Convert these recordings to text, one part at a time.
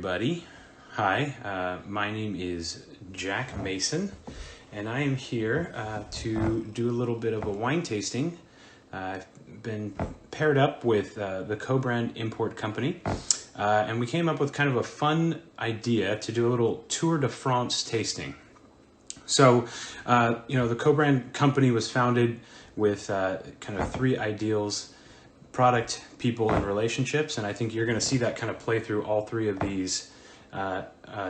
everybody. Hi, my name is Jack Mason, and I am here to do a little bit of a wine tasting. I've been paired up with the Co-Brand Import Company, and we came up with kind of a fun idea to do a little Tour de France tasting. So, the Co-Brand Company was founded with kind of three ideals: product, people, and relationships. And I think you're going to see that kind of play through all three of these.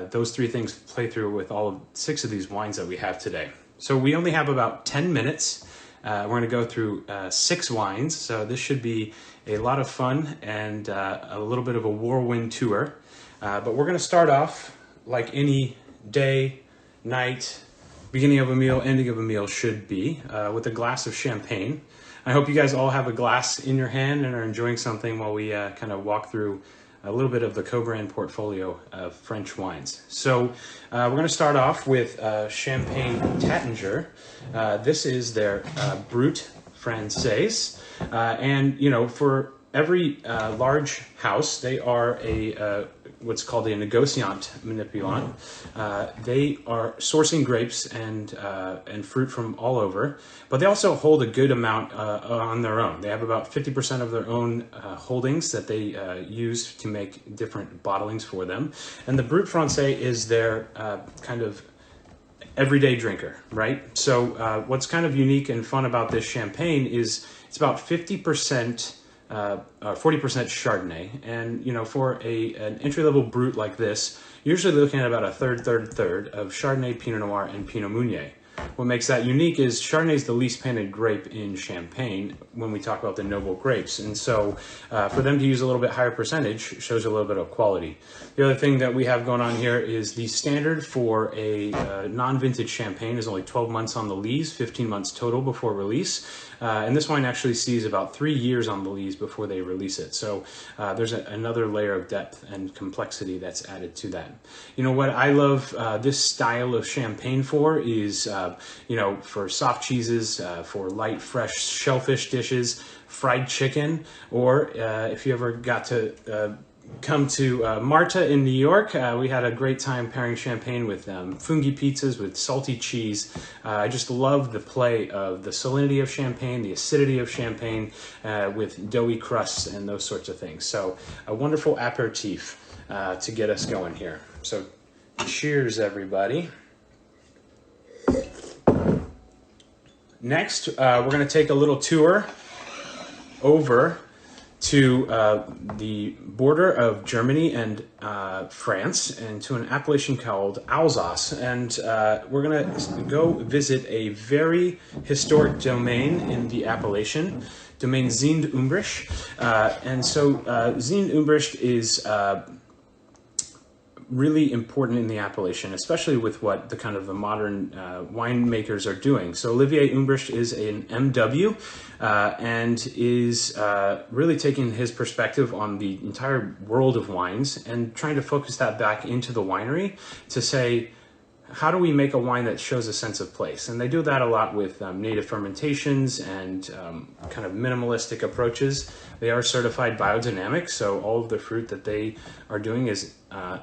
Those three things play through with all of 6 of these wines that we have today. So we only have about 10 minutes. We're going to go through 6 wines. So this should be a lot of fun and a little bit of a whirlwind tour. But we're going to start off like any day, night, beginning of a meal, ending of a meal should be, with a glass of champagne. I hope you guys all have a glass in your hand and are enjoying something while we kind of walk through a little bit of the Co-Brand portfolio of French wines. So we're going to start off with Champagne Taittinger. This is their Brut Français. And, for every large house, they are what's called a négociant manipulant. They are sourcing grapes and fruit from all over, but they also hold a good amount on their own. They have about 50% of their own holdings that they use to make different bottlings for them. And the Brut Français is their kind of everyday drinker, right? So what's kind of unique and fun about this champagne is it's about 40% Chardonnay, and for an entry-level Brut like this, you're usually looking at about a third of Chardonnay, Pinot Noir, and Pinot Meunier. What makes that unique is Chardonnay is the least painted grape in Champagne when we talk about the noble grapes, and so for them to use a little bit higher percentage shows a little bit of quality. The other thing that we have going on here is the standard for a non-vintage Champagne is only 12 months on the lees, 15 months total before release. And this wine actually sees about 3 years on the lees before they release it. So there's another layer of depth and complexity that's added to that. What I love this style of champagne for is, for soft cheeses, for light, fresh shellfish dishes, fried chicken, or if you ever got to come to Marta in New York, we had a great time pairing champagne with fungi pizzas with salty cheese. I just love the play of the salinity of champagne, the acidity of champagne with doughy crusts and those sorts of things. So a wonderful aperitif to get us going here. So cheers, everybody. Next, we're going to take a little tour over to the border of Germany and France, and to an appellation called Alsace. And we're going to go visit a very historic domain in the appellation, Domain Sint-Humbricht. And so Sint-Humbricht is really important in the appellation, especially with what the modern winemakers are doing. So Olivier Humbricht is an MW and is really taking his perspective on the entire world of wines and trying to focus that back into the winery to say, how do we make a wine that shows a sense of place? And they do that a lot with native fermentations and kind of minimalistic approaches. They are certified biodynamic, so all of the fruit that they are doing is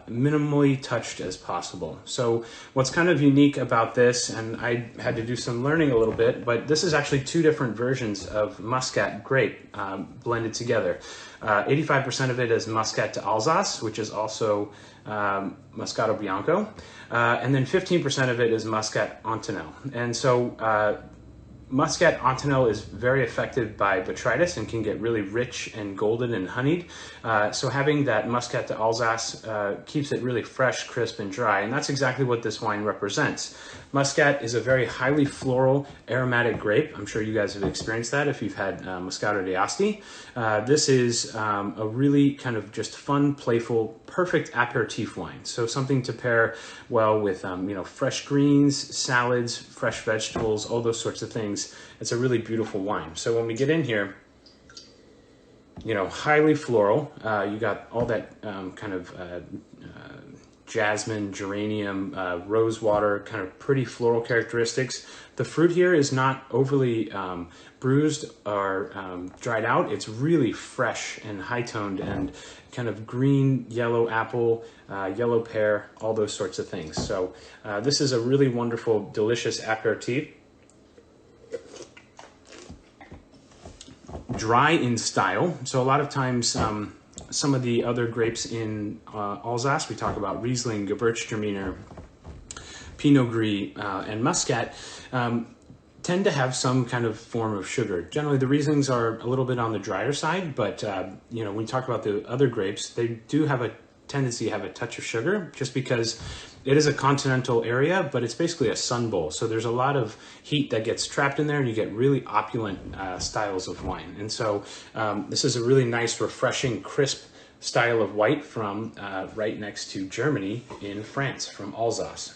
minimally touched as possible. So what's kind of unique about this, and I had to do some learning a little bit, but this is actually 2 different versions of Muscat grape blended together. 85% of it is Muscat de Alsace, which is also Moscato Bianco, and then 15% of it is Muscat Antonel. And so Muscat Antonel is very affected by botrytis and can get really rich and golden and honeyed. So having that Muscat de Alsace keeps it really fresh, crisp, and dry. And that's exactly what this wine represents. Muscat is a very highly floral, aromatic grape. I'm sure you guys have experienced that if you've had Moscato d'Asti. This is a really kind of just fun, playful, perfect aperitif wine. So something to pair well with, fresh greens, salads, fresh vegetables, all those sorts of things. It's a really beautiful wine. So when we get in here, highly floral. You got all that kind of jasmine, geranium, rose water, kind of pretty floral characteristics. The fruit here is not overly bruised or dried out. It's really fresh and high-toned and kind of green, yellow apple, yellow pear, all those sorts of things. So this is a really wonderful, delicious aperitif. Dry in style. So a lot of times some of the other grapes in Alsace, we talk about Riesling, Gewürztraminer, Pinot Gris, and Muscat, tend to have some kind of form of sugar. Generally, the Rieslings are a little bit on the drier side, but you know, when you talk about the other grapes, they do have a tendency to have a touch of sugar, just because it is a continental area, but it's basically a sun bowl. So there's a lot of heat that gets trapped in there, and you get really opulent styles of wine. And so this is a really nice, refreshing, crisp style of white from right next to Germany in France, from Alsace.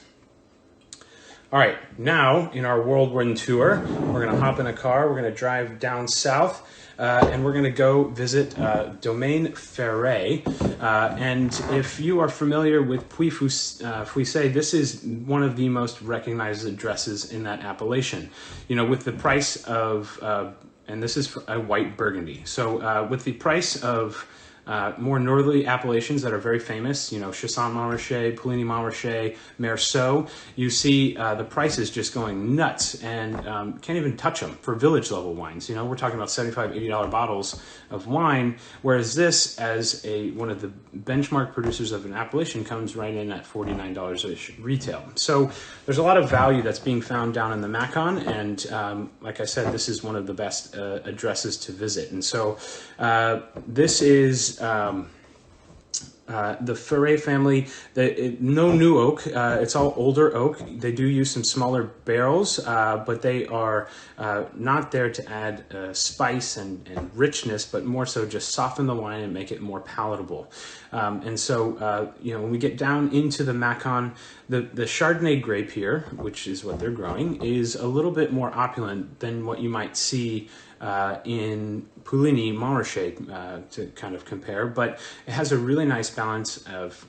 All right, now in our whirlwind tour, we're gonna hop in a car, we're gonna drive down south, and we're gonna go visit Domaine Ferret. And if you are familiar with Puy-Fouissey, this is one of the most recognized addresses in that appellation. You know, with the price of, and this is a white Burgundy. So with the price of more northerly appellations that are very famous, you know, Chassagne-Montrachet, Puligny-Montrachet, Meursault, you see the prices just going nuts, and can't even touch them for village level wines. You know, we're talking about $75, $80 bottles of wine, whereas this, as one of the benchmark producers of an appellation, comes right in at $49-ish retail. So there's a lot of value that's being found down in the Macon, and like I said, this is one of the best addresses to visit. And so this is the Ferret family. No new oak, it's all older oak. They do use some smaller barrels, but they are not there to add spice and richness, but more so just soften the wine and make it more palatable. And so, you know, when we get down into the Macon, the Chardonnay grape here, which is what they're growing, is a little bit more opulent than what you might see in Puligny-Montrachet, to kind of compare, but it has a really nice balance of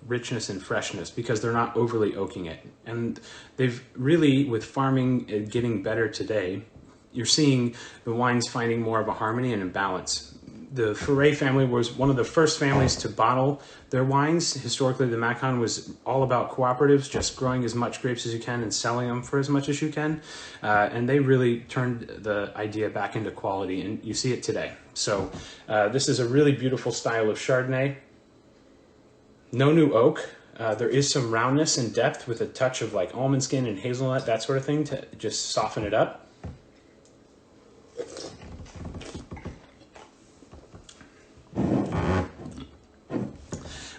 richness and freshness because they're not overly oaking it. And they've really, with farming getting better today, you're seeing the wines finding more of a harmony and a balance. The Ferret family was one of the first families to bottle their wines. Historically, the Macon was all about cooperatives, just growing as much grapes as you can and selling them for as much as you can. And they really turned the idea back into quality, and you see it today. So this is a really beautiful style of Chardonnay. No new oak. There is some roundness and depth with a touch of like almond skin and hazelnut, that sort of thing, to just soften it up.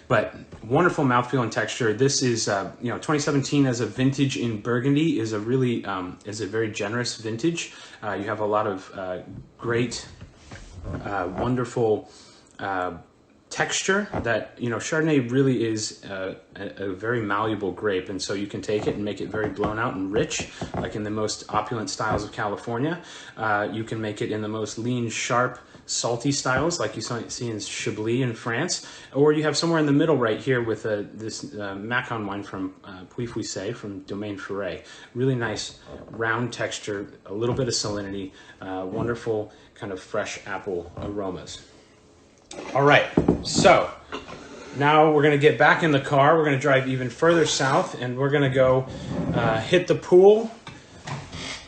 But wonderful mouthfeel and texture. This is, you know, 2017 as a vintage in Burgundy is a really, is a very generous vintage. You have a lot of great, wonderful texture that, you know, Chardonnay really is a very malleable grape, and so you can take it and make it very blown out and rich, like in the most opulent styles of California. You can make it in the most lean, sharp, salty styles like you see in Chablis in France, or you have somewhere in the middle right here with this Macon wine from Puy-Fouissey from Domaine Ferret. Really nice round texture, a little bit of salinity, wonderful kind of fresh apple aromas. All right, so now we're going to get back in the car. We're going to drive even further south, and we're going to go hit the pool,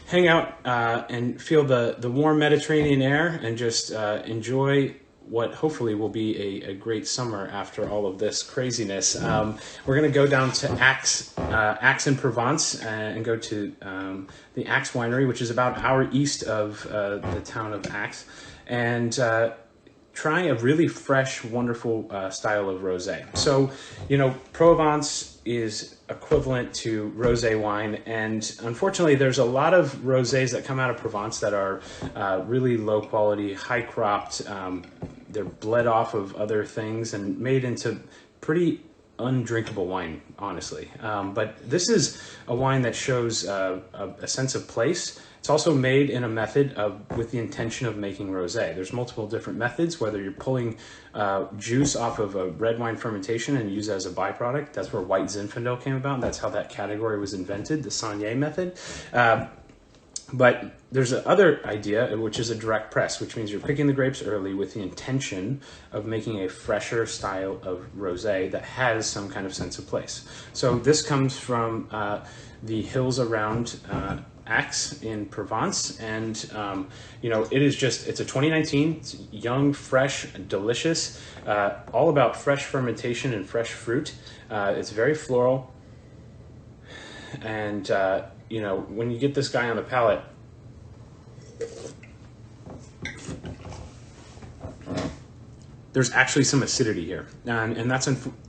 hang out and feel the warm Mediterranean air, and just enjoy what hopefully will be a great summer after all of this craziness. We're going to go down to Aix-en-Provence and go to the Aix Winery, which is about an hour east of the town of Aix, and try a really fresh, wonderful style of rosé. So, you know, Provence is equivalent to rosé wine, and unfortunately there's a lot of rosés that come out of Provence that are really low quality, high cropped. They're bled off of other things and made into pretty undrinkable wine, honestly. But this is a wine that shows a sense of place. It's also made in a method with the intention of making rosé. There's multiple different methods, whether you're pulling juice off of a red wine fermentation and use it as a byproduct. That's where white Zinfandel came about. That's how that category was invented, the Saignée method. But there's another idea, which is a direct press, which means you're picking the grapes early with the intention of making a fresher style of rosé that has some kind of sense of place. So this comes from the hills around Aix in Provence, and it's a 2019. It's young, fresh, delicious, all about fresh fermentation and fresh fruit. It's very floral, and when you get this guy on the palate, there's actually some acidity here, and that's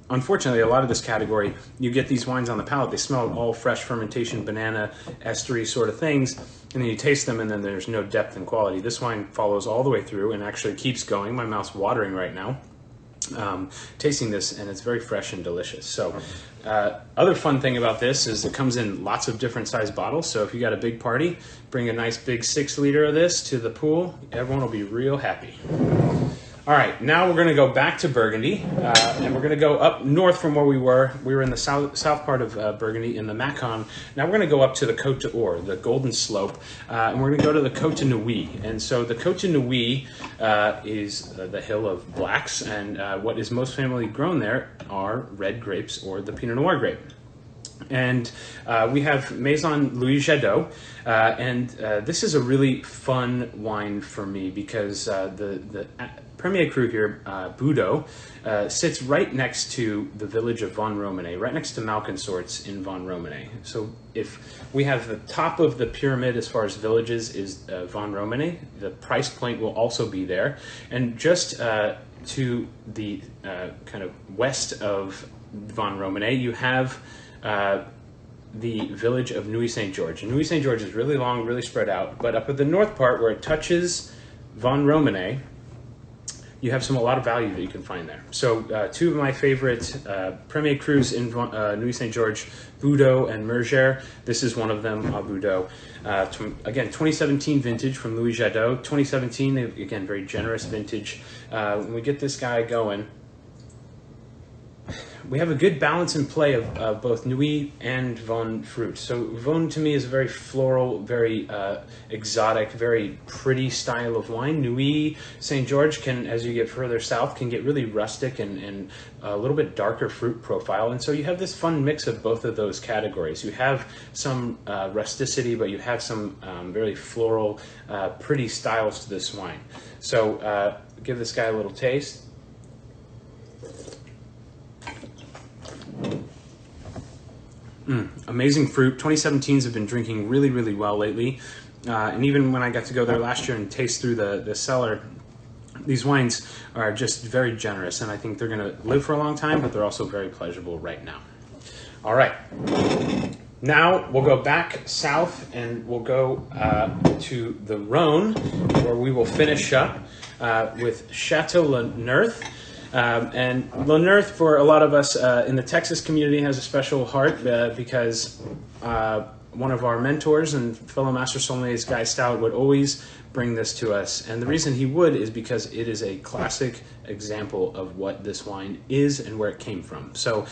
unfortunately a lot of this category. You get these wines on the palate, they smell all fresh fermentation, banana, estery sort of things, and then you taste them and then there's no depth and quality. This wine follows all the way through and actually keeps going. My mouth's watering right now tasting this, and it's very fresh and delicious. So other fun thing about this is it comes in lots of different size bottles. So if you got a big party, bring a nice big 6 liter of this to the pool. Everyone will be real happy. All right, now we're going to go back to Burgundy, and we're going to go up north from where we were. We were in the south part of Burgundy in the Macon. Now we're going to go up to the Côte d'Or, the Golden Slope, and we're going to go to the Côte de Nuits. And so the Côte de Nuits is the hill of blacks, and what is most famously grown there are red grapes or the Pinot Noir grape. And we have Maison Louis Jadot, and this is a really fun wine for me because the Premier Cru here, Budo, sits right next to the village of Vosne Romanée, right next to Malconsorts in Vosne Romanée. So if we have the top of the pyramid as far as villages is Vosne Romanée, the price point will also be there. And just to the kind of west of Vosne Romanée, you have the village of Nuits Saint-Georges. Nuits Saint-Georges is really long, really spread out, but up at the north part where it touches Vosne Romanée, you have a lot of value that you can find there. So two of my favorite Premier Crus in Nuits Saint-Georges, Budo and Mergère. This is one of them, Budo. Again, 2017 vintage from Louis Jadot. 2017, again, very generous vintage. When we get this guy going, we have a good balance in play of both Nuits and Vosne fruit. So Vosne to me is a very floral, very exotic, very pretty style of wine. Nuits Saint-Georges can, as you get further south, can get really rustic and a little bit darker fruit profile. And so you have this fun mix of both of those categories. You have some rusticity, but you have some very floral, pretty styles to this wine. So give this guy a little taste. Amazing fruit. 2017s have been drinking really, really well lately. And even when I got to go there last year and taste through the cellar, these wines are just very generous. And I think they're going to live for a long time, but they're also very pleasurable right now. All right. Now we'll go back south and we'll go to the Rhone, where we will finish up with Chateau Le Neurth. And Le Neurth, for a lot of us in the Texas community, has a special heart because one of our mentors and fellow master sommeliers, Guy Stout, would always bring this to us. And the reason he would is because it is a classic example of what this wine is and where it came from. So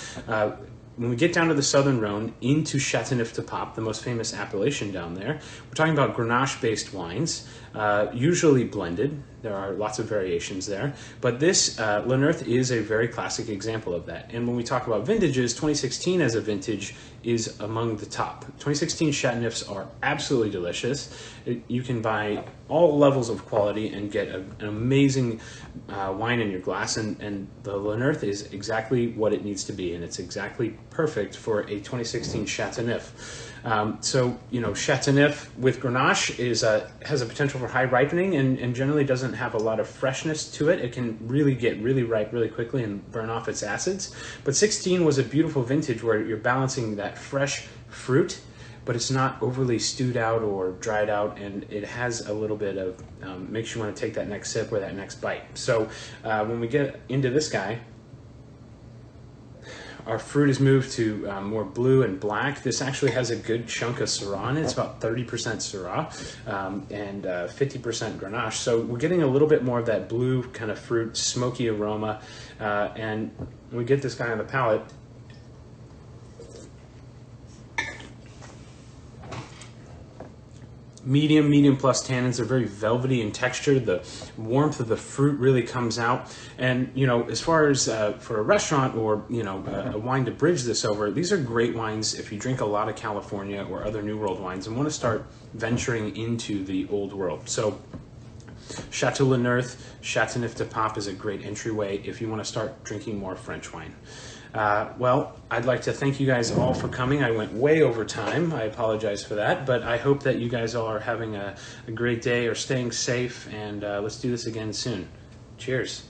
when we get down to the southern Rhone, into Châteauneuf-du-Pape, the most famous appellation down there, we're talking about Grenache-based wines, usually blended. There are lots of variations there, but this Le Neurth is a very classic example of that. And when we talk about vintages, 2016 as a vintage is among the top. 2016 Châteauneufs are absolutely delicious. You can buy all levels of quality and get an amazing wine in your glass, and the Le Neurth is exactly what it needs to be, and it's exactly perfect for a 2016 Châteauneuf. So, Châteauneuf with Grenache has a potential for high ripening and generally doesn't have a lot of freshness to it. It can really get really ripe really quickly and burn off its acids. But 16 was a beautiful vintage where you're balancing that fresh fruit, but it's not overly stewed out or dried out, and it has a little bit of, makes you want to take that next sip or that next bite. So when we get into this guy, our fruit is moved to more blue and black. This actually has a good chunk of Syrah in it. It's about 30% Syrah and 50% Grenache. So we're getting a little bit more of that blue kind of fruit, smoky aroma. And we get this guy on the palate. Medium plus tannins. They're very velvety in texture. The warmth of the fruit really comes out. And, you know, as far as for a restaurant or, you know, a wine to bridge this over, these are great wines if you drink a lot of California or other New World wines and want to start venturing into the Old World. So Chateau Leneurth, Chateauneuf du Pape is a great entryway if you want to start drinking more French wine. Well, I'd like to thank you guys all for coming. I went way over time. I apologize for that, but I hope that you guys all are having a great day or staying safe, and let's do this again soon. Cheers.